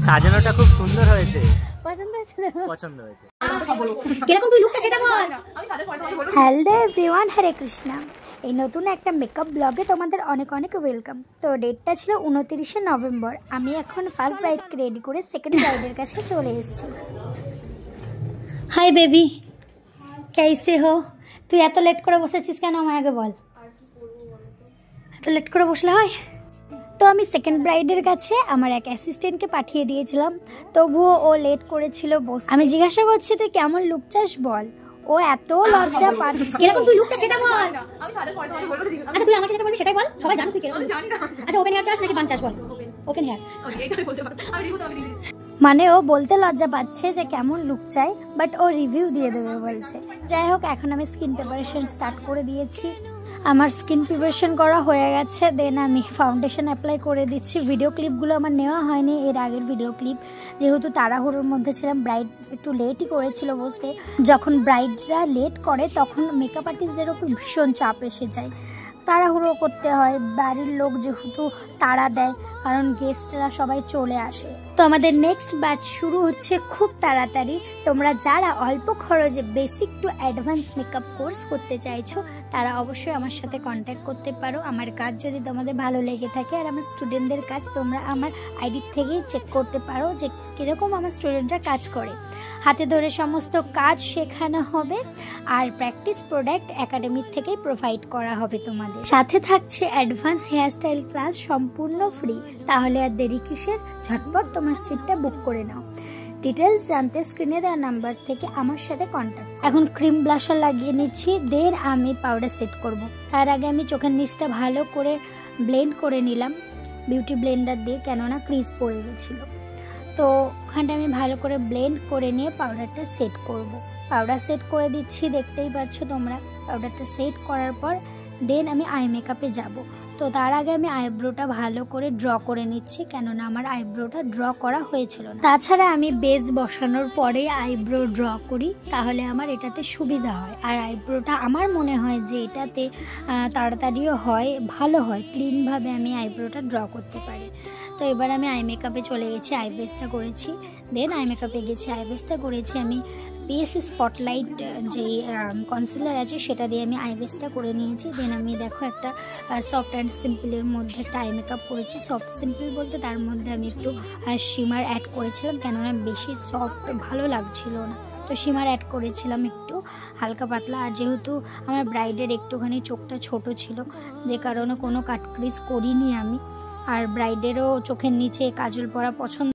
সাজানোটা খুব সুন্দর হয়েছে। পছন্দ হয়েছে? পছন্দ হয়েছে। কিরকম তুই লুকটা সেটা বল। হ্যালো এভরিওয়ান, হরে কৃষ্ণা। এই নতুন একটা মেকআপ ব্লগে তোমাদের অনেক অনেক ওয়েলকাম। তো ডেটটা ছিল 29শে নভেম্বর। আমি এখন ফার্স্ট ব্রাইডকে রেডি করে সেকেন্ড ব্রাইডের কাছে চলে এসেছি। হাই বেবি, कैसे हो? তুই এত লেট করে বসেছিস কেন আমায় আগে বল। এত লেট করে বসলে হয়? তো আমি সেকেন্ড ব্রাইডের কাছে আমার এক অ্যাসিস্ট্যান্টকে পাঠিয়ে দিয়েছিলাম, তবুও ও লেট করেছিল বস। আমি জিজ্ঞাসা করছি তুই কেমন লুক চাস বল, ও এত লজ্জা পাচ্ছে। কিরকম তুই লুকটা সেটা বল। আমি সাজের পরে তোমাকে বলবো। আচ্ছা তুই আমাকে যেটা বলবি সেটাই বল, সবাই জানো তুই কিরকম। জানি না। আচ্ছা ওপেন হেয়ার চাস নাকি বান চাস বল। Open hair. ওকে এটাই বলতে পারো। আমি রিভিউ তোমাকে দিই। মানে ও বলতে লজ্জা পাচ্ছে যে কেমন লুক চাই, বাট ও রিভিউ দিয়ে দেবে বলছে। যাই হোক, এখন আমি স্কিন প্রিপারেশন স্টার্ট করে দিয়েছি। আমার স্কিন প্রিপারেশন করা হয়ে গেছে, দেন আমি ফাউন্ডেশন অ্যাপ্লাই করে দিচ্ছি। ভিডিও ক্লিপগুলো আমার নেওয়া হয়নি, এর আগের ভিডিও ক্লিপ, যেহেতু তাড়াহুড়োর মধ্যে ছিলাম। ব্রাইড একটু লেটই করেছিল বসতে। যখন ব্রাইডরা লেট করে তখন মেকআপ আর্টিস্টদের ওপর ভীষণ চাপ এসে যায়, তাড়াহুড়ো করতে হয়। বাড়ির লোক যেহেতু তাড়া দেয়, কারণ গেস্টরা সবাই চলে আসে। তো আমাদের নেক্সট ব্যাচ শুরু হচ্ছে খুব তাড়াতাড়ি। তোমরা যারা অল্প খরচে basic to advance makeup course করতে চাইছো, তারা অবশ্যই আমার সাথে কন্ট্যাক্ট করতে পারো। আমার কাজ যদি তোমাদের ভালো লেগে থাকে, আর আমার স্টুডেন্টদের কাজ তোমরা আমার আইডি থেকেই চেক করতে পারো যে কীরকম আমার স্টুডেন্টরা কাজ করে। হাতে ধরে সমস্ত কাজ শেখানো হবে, আর প্র্যাকটিস প্রোডাক্ট একাডেমি থেকেই প্রোভাইড করা হবে তোমাদের। সাথে থাকছে অ্যাডভান্স হেয়ারস্টাইল ক্লাস সম্পূর্ণ ফ্রি। তাহলে আর দেরি কিসের, ঝটপট তোমার সিটটা বুক করে নাও। ডিটেলস জানতে স্ক্রিনে দেওয়া নাম্বার থেকে আমার সাথে কন্ট্যাক্ট। এখন ক্রিম ব্লাশার লাগিয়ে নিচ্ছি, দেন আমি পাউডার সেট করব। তার আগে আমি চোখের নিচটা ভালো করে ব্লেন্ড করে নিলাম বিউটি ব্লেন্ডার দিয়ে, কেননা ক্রিজ পড়ে গেছিলো। তো ওখানটা আমি ভালো করে ব্লেন্ড করে নিয়ে পাউডারটা সেট করব। পাউডার সেট করে দিচ্ছি, দেখতেই পাচ্ছ তোমরা। পাউডারটা সেট করার পর দেন আমি আই মেকআপে যাব। তো তার আগে আমি আইব্রোটা ভালো করে ড্র করে নিচ্ছি, কেননা আমার আইব্রোটা ড্র করা হয়েছিল না। তাছাড়া আমি বেস বসানোর পরে আইব্রো ড্র করি, তাহলে আমার এটাতে সুবিধা হয়। আর আইব্রোটা আমার মনে হয় যে এটাতে তাড়াতাড়িও হয়, ভালো হয়, ক্লিনভাবে আমি আইব্রোটা ড্র করতে পারি। তো এবার আমি আই মেকআপে চলে গেছি, আই বেসটা করেছি। দেন আই মেকআপে গেছি, আই বেসটা করেছি আমি পিএসসি স্পটলাইট যেই কনসিলার আছে সেটা দিয়ে আমি আই বেসটা করে নিয়েছি। দেন আমি দেখো একটা সফট অ্যান্ড সিম্পলের মধ্যে একটা আই মেকআপ করেছি। সফট সিম্পল বলতে তার মধ্যে আমি একটু শিমার অ্যাড করেছিলাম, কেননা বেশি সফট ভালো লাগছিল না। তো শিমার অ্যাড করেছিলাম একটু হালকা পাতলা। আর যেহেতু আমার ব্রাইডের একটুখানি চোখটা ছোট ছিল, যে কারণে কোনো কাট ক্রিজ করিনি আমি। আর ব্রাইডেরও চোখের নিচে কাজল পরা পছন্দ।